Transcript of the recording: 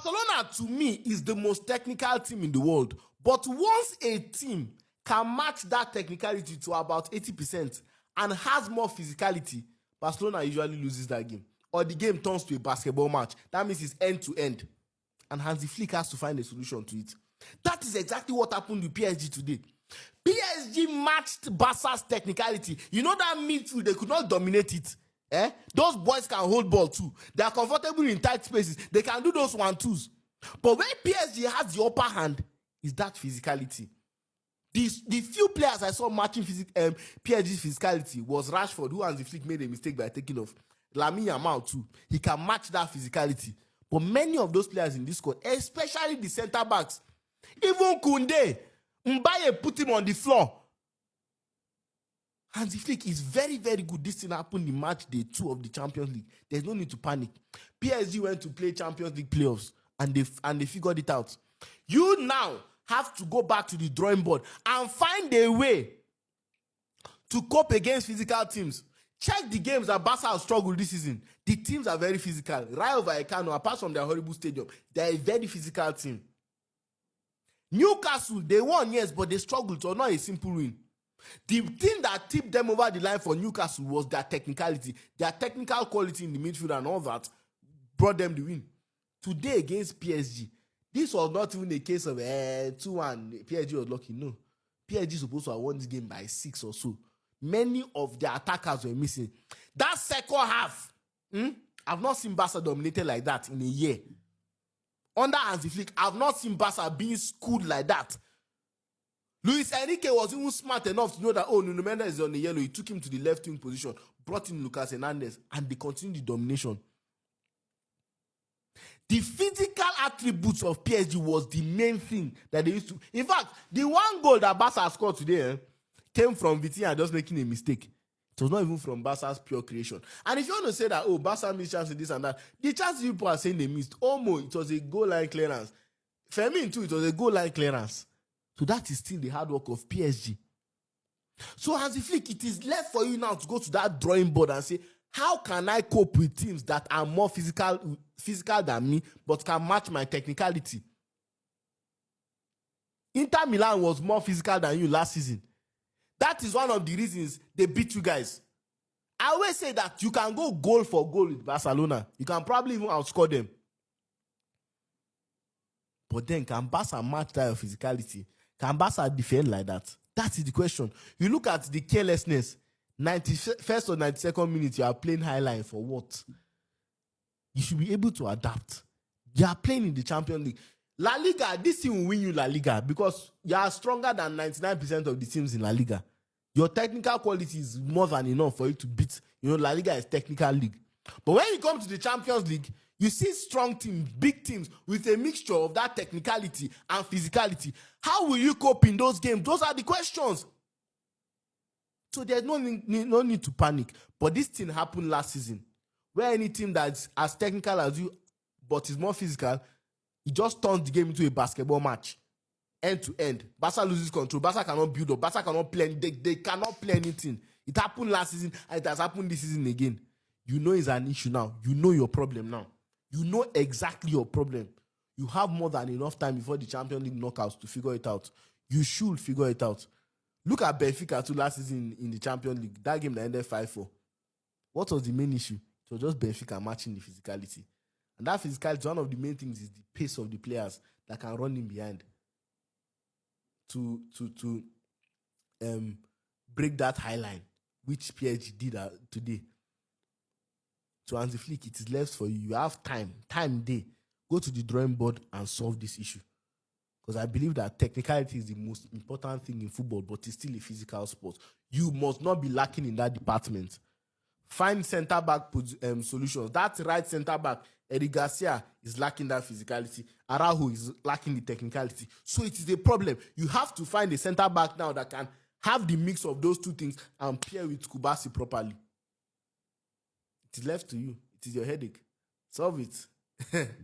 Barcelona, to me, is the most technical team in the world. But once a team can match that technicality to about 80% and has more physicality, Barcelona usually loses that game. Or the game turns to a basketball match. That means it's end-to-end. And Hansi Flick has to find a solution to it. That is exactly what happened with PSG today. PSG matched Barca's technicality. You know that midfield, they could not dominate it. Those boys can hold ball too. They are comfortable in tight spaces. They can do those 1-2s. But when PSG has the upper hand, is that physicality. The few players I saw matching PSG's physicality was Rashford, who Hansi Flick made a mistake by taking off. Lamine Yamal too. He can match that physicality. But many of those players in this squad, especially the centre backs, even Koundé, Mbaye put him on the floor. Hansi Flick is very, very good. This thing happened in match day 2 of the Champions League. There's no need to panic. PSG went to play Champions League playoffs and they figured it out. You now have to go back to the drawing board and find a way to cope against physical teams. Check the games that Barca have struggled this season. The teams are very physical. Rayo Vallecano, apart from their horrible stadium, they're a very physical team. Newcastle, they won, yes, but they struggled, so not a simple win. The thing that tipped them over the line for Newcastle was their technicality. Their technical quality in the midfield and all that brought them the win. Today against PSG, this was not even a case of 2-1. PSG was lucky. No. PSG is supposed to have won this game by 6 or so. Many of their attackers were missing. That second half, I've not seen Barca dominated like that in a year. Under Hansi Flick, I've not seen Barca being schooled like that. Luis Enrique was even smart enough to know that, Nuno Mendes is on the yellow. He took him to the left wing position, brought in Lucas Hernandez, and they continued the domination. The physical attributes of PSG was the main thing that they used to. In fact, the one goal that Barca scored today came from Vitinha just making a mistake. It was not even from Barca's pure creation. And if you want to say that, Barca missed chances, this and that, the chances people are saying they missed, it was a goal line clearance. Fermin too, it was a goal line clearance. So that is still the hard work of PSG. So Hansi Flick, it is left for you now to go to that drawing board and say, how can I cope with teams that are more physical than me, but can match my technicality? Inter Milan was more physical than you last season. That is one of the reasons they beat you guys. I always say that you can go goal for goal with Barcelona. You can probably even outscore them. But then, can Barca match that physicality? Can Barca defend like that? That is the question. You look at the carelessness. 91st or 92nd minute, you are playing high line for what? You should be able to adapt. You are playing in the Champions League. La Liga, this team will win you La Liga because you are stronger than 99% of the teams in La Liga. Your technical quality is more than enough for you to beat. La Liga is technical league. But when you come to the Champions League, you see strong teams, big teams with a mixture of that technicality and physicality. How will you cope in those games? Those are the questions. So there's no need to panic. But this thing happened last season, where any team that's as technical as you, but is more physical, it just turns the game into a basketball match. End to end. Barca loses control. Barca cannot build up. Barca cannot play. They cannot play anything. It happened last season and it has happened this season again. You know it's an issue now. You know your problem now. You know exactly your problem. You have more than enough time before the Champions League knockouts to figure it out. You should figure it out. Look at Benfica too last season in the Champions League. That game that ended 5-4. What was the main issue? It was just Benfica matching the physicality. And that physicality, one of the main things is the pace of the players that can run in behind to break that high line, which PSG did today. So Hansi Flick, it is left for you. You have time day. Go to the drawing board and solve this issue. Because I believe that technicality is the most important thing in football, but it's still a physical sport. You must not be lacking in that department. Find centre-back solutions. That right centre-back, Eric Garcia, is lacking that physicality. Araujo is lacking the technicality. So it is a problem. You have to find a centre-back now that can have the mix of those two things and pair with Kubasi properly. It is left to you. It is your headache. Solve it.